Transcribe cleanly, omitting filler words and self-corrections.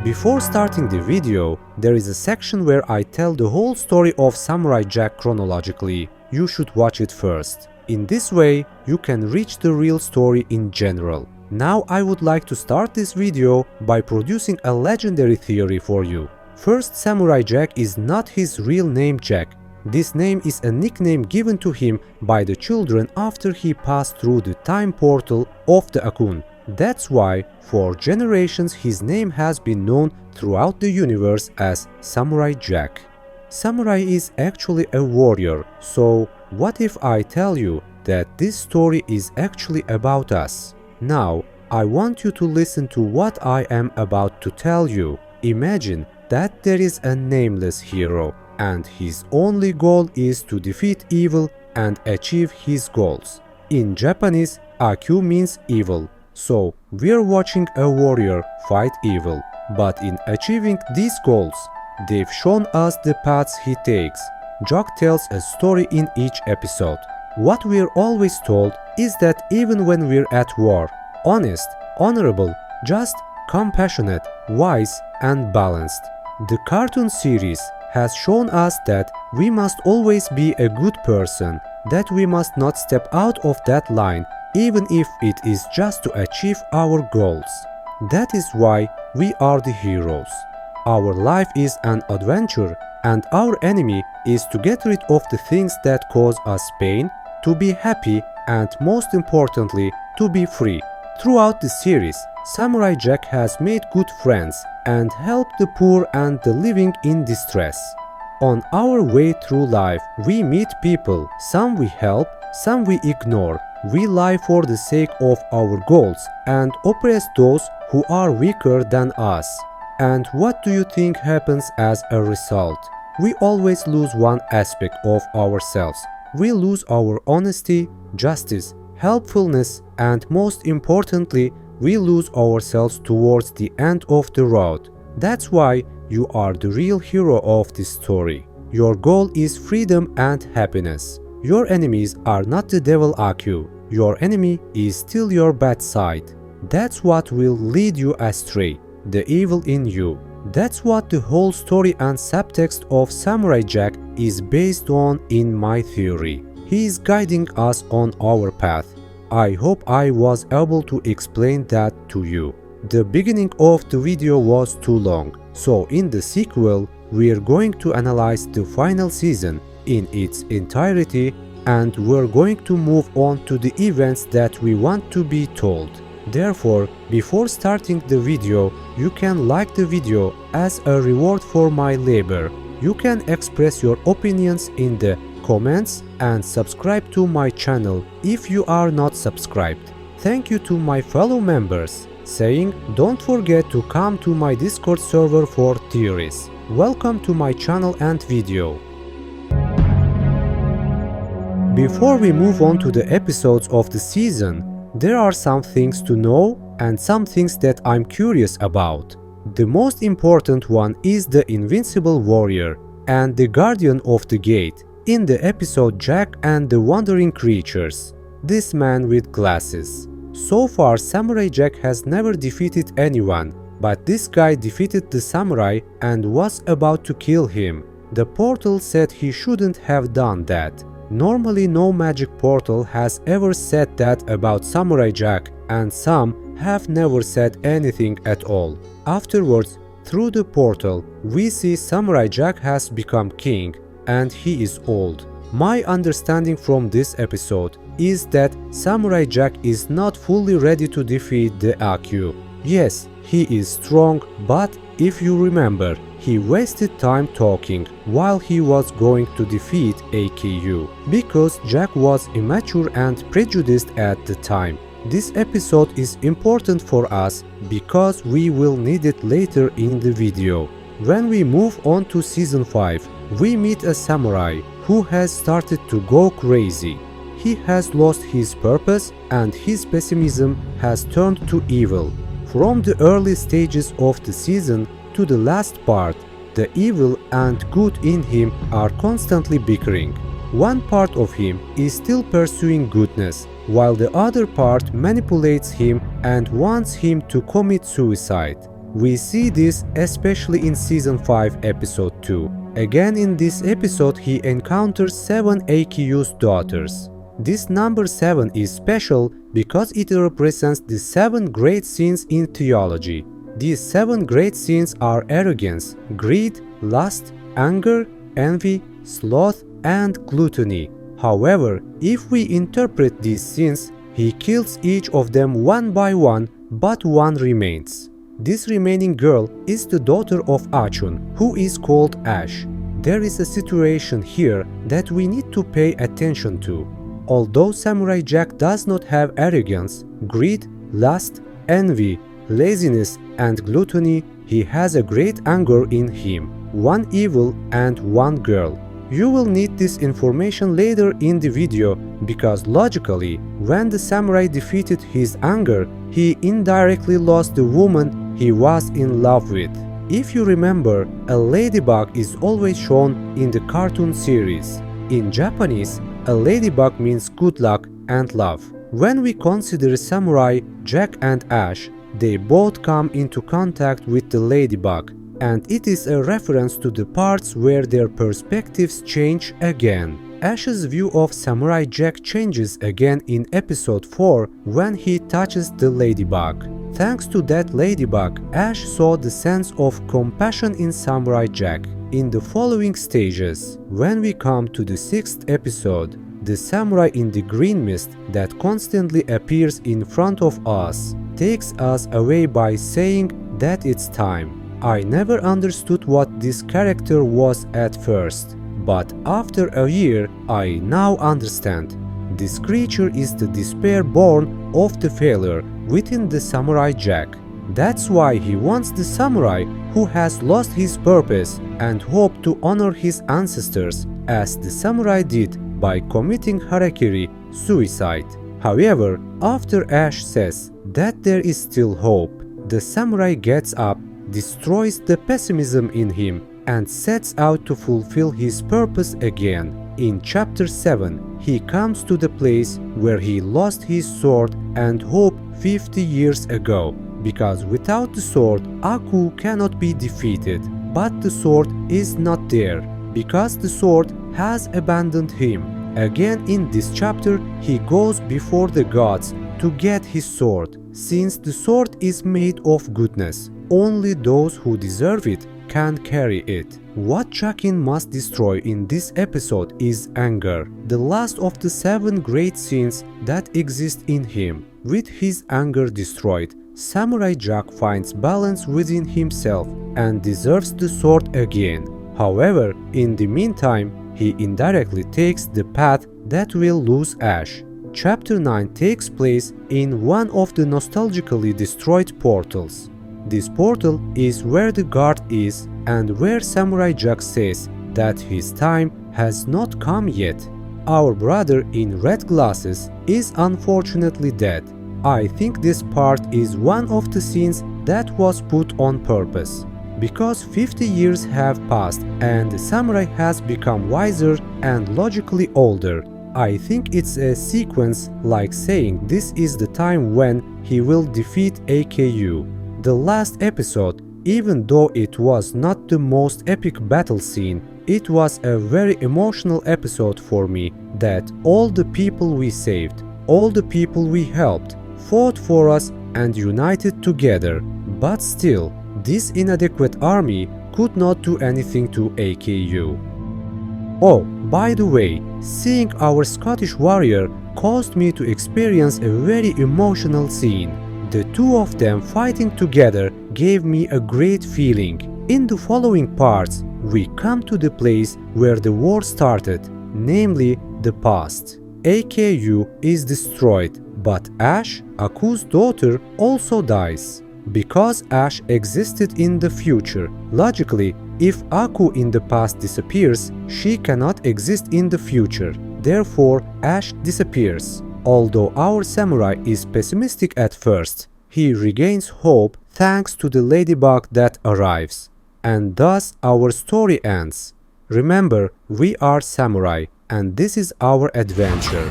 Before starting the video, there is a section where I tell the whole story of Samurai Jack chronologically. You should watch it first. In this way, you can reach the real story in general. Now I would like to start this video by producing a legendary theory for you. First, Samurai Jack is not his real name Jack. This name is a nickname given to him by the children after he passed through the time portal of the Akun. That's why, for generations, his name has been known throughout the universe as Samurai Jack. Samurai is actually a warrior, so what if I tell you that this story is actually about us? Now, I want you to listen to what I am about to tell you. Imagine that there is a nameless hero, and his only goal is to defeat evil and achieve his goals. In Japanese, Aku means evil, so we're watching a warrior fight evil. But in achieving these goals, they've shown us the paths he takes. Jack tells a story in each episode. What we're always told is that even when we're at war, honest, honorable, just, compassionate, wise, and balanced. The cartoon series has shown us that we must always be a good person, that we must not step out of that line, even if it is just to achieve our goals. That is why we are the heroes. Our life is an adventure, and our enemy is to get rid of the things that cause us pain, to be happy, and most importantly, to be free. Throughout the series, Samurai Jack has made good friends and helped the poor and the living in distress. On our way through life, we meet people. Some we help, some we ignore. We lie for the sake of our goals and oppress those who are weaker than us. And what do you think happens as a result? We always lose one aspect of ourselves. We lose our honesty, justice, helpfulness, and most importantly, we lose ourselves towards the end of the road. That's why you are the real hero of this story. Your goal is freedom and happiness. Your enemies are not the devil Aku. Your enemy is still your bad side. That's what will lead you astray, the evil in you. That's what the whole story and subtext of Samurai Jack is based on in my theory. He is guiding us on our path. I hope I was able to explain that to you. The beginning of the video was too long, so in the sequel, we're going to analyze the final season in its entirety, and we're going to move on to the events that we want to be told. Therefore, before starting the video, you can like the video as a reward for my labor. You can express your opinions in the comments and subscribe to my channel if you are not subscribed. Thank you to my fellow members, saying don't forget to come to my Discord server for theories. Welcome to my channel and video. Before we move on to the episodes of the season, there are some things to know and some things that I'm curious about. The most important one is the Invincible Warrior and the Guardian of the Gate in the episode Jack and the Wandering Creatures. This man with glasses. So far, Samurai Jack has never defeated anyone, but this guy defeated the samurai and was about to kill him. The portal said he shouldn't have done that. Normally, no magic portal has ever said that about Samurai Jack, and some have never said anything at all. Afterwards, through the portal, we see Samurai Jack has become king, and he is old. My understanding from this episode is that Samurai Jack is not fully ready to defeat the Aku. Yes, he is strong, but if you remember, he wasted time talking while he was going to defeat AKU because Jack was immature and prejudiced at the time. This episode is important for us because we will need it later in the video. When we move on to season 5, we meet a samurai who has started to go crazy. He has lost his purpose and his pessimism has turned to evil. From the early stages of the season to the last part, the evil and good in him are constantly bickering. One part of him is still pursuing goodness, while the other part manipulates him and wants him to commit suicide. We see this especially in Season 5, Episode 2. Again in this episode he encounters 7 AQ's daughters. This number 7 is special because it represents the 7 great sins in theology. These 7 great sins are arrogance, greed, lust, anger, envy, sloth, and gluttony. However, if we interpret these sins, he kills each of them one by one, but one remains. This remaining girl is the daughter of Achun, who is called Ash. There is a situation here that we need to pay attention to. Although Samurai Jack does not have arrogance, greed, lust, envy, laziness, and gluttony, he has a great anger in him, one evil and one girl. You will need this information later in the video because logically, when the samurai defeated his anger, he indirectly lost the woman he was in love with. If you remember, a ladybug is always shown in the cartoon series. In Japanese, a ladybug means good luck and love. When we consider Samurai Jack and Ash, they both come into contact with the ladybug, and it is a reference to the parts where their perspectives change again. Ash's view of Samurai Jack changes again in episode 4 when he touches the ladybug. Thanks to that ladybug, Ash saw the sense of compassion in Samurai Jack. In the following stages, when we come to the 6th episode, the samurai in the green mist that constantly appears in front of us takes us away by saying that it's time. I never understood what this character was at first, but after a year I now understand. This creature is the despair born of the failure within the Samurai Jack. That's why he wants the samurai who has lost his purpose and hope to honor his ancestors as the samurai did by committing harakiri, suicide. However, after Ash says that there is still hope, the samurai gets up, destroys the pessimism in him, and sets out to fulfill his purpose again. In chapter 7, he comes to the place where he lost his sword and hope 50 years ago, because without the sword, Aku cannot be defeated. But the sword is not there, because the sword has abandoned him. Again in this chapter, he goes before the gods to get his sword. Since the sword is made of goodness, only those who deserve it can carry it. What Jakin must destroy in this episode is anger, the last of the 7 great sins that exist in him. With his anger destroyed, Samurai Jack finds balance within himself and deserves the sword again. However, in the meantime, he indirectly takes the path that will lose Ash. Chapter 9 takes place in one of the nostalgically destroyed portals. This portal is where the guard is and where Samurai Jack says that his time has not come yet. Our brother in red glasses is unfortunately dead. I think this part is one of the scenes that was put on purpose. Because 50 years have passed and the samurai has become wiser and logically older, I think it's a sequence like saying this is the time when he will defeat AKU. The last episode, even though it was not the most epic battle scene, it was a very emotional episode for me that all the people we saved, all the people we helped, fought for us and united together. But still, this inadequate army could not do anything to AKU. Oh, by the way, seeing our Scottish warrior caused me to experience a very emotional scene. The two of them fighting together gave me a great feeling. In the following parts, we come to the place where the war started, namely the past. AKU is destroyed, but Ash, Aku's daughter, also dies. Because Ash existed in the future, logically, if Aku in the past disappears, she cannot exist in the future. Therefore, Ash disappears. Although our samurai is pessimistic at first, he regains hope thanks to the ladybug that arrives. And thus our story ends. Remember, we are samurai, and this is our adventure.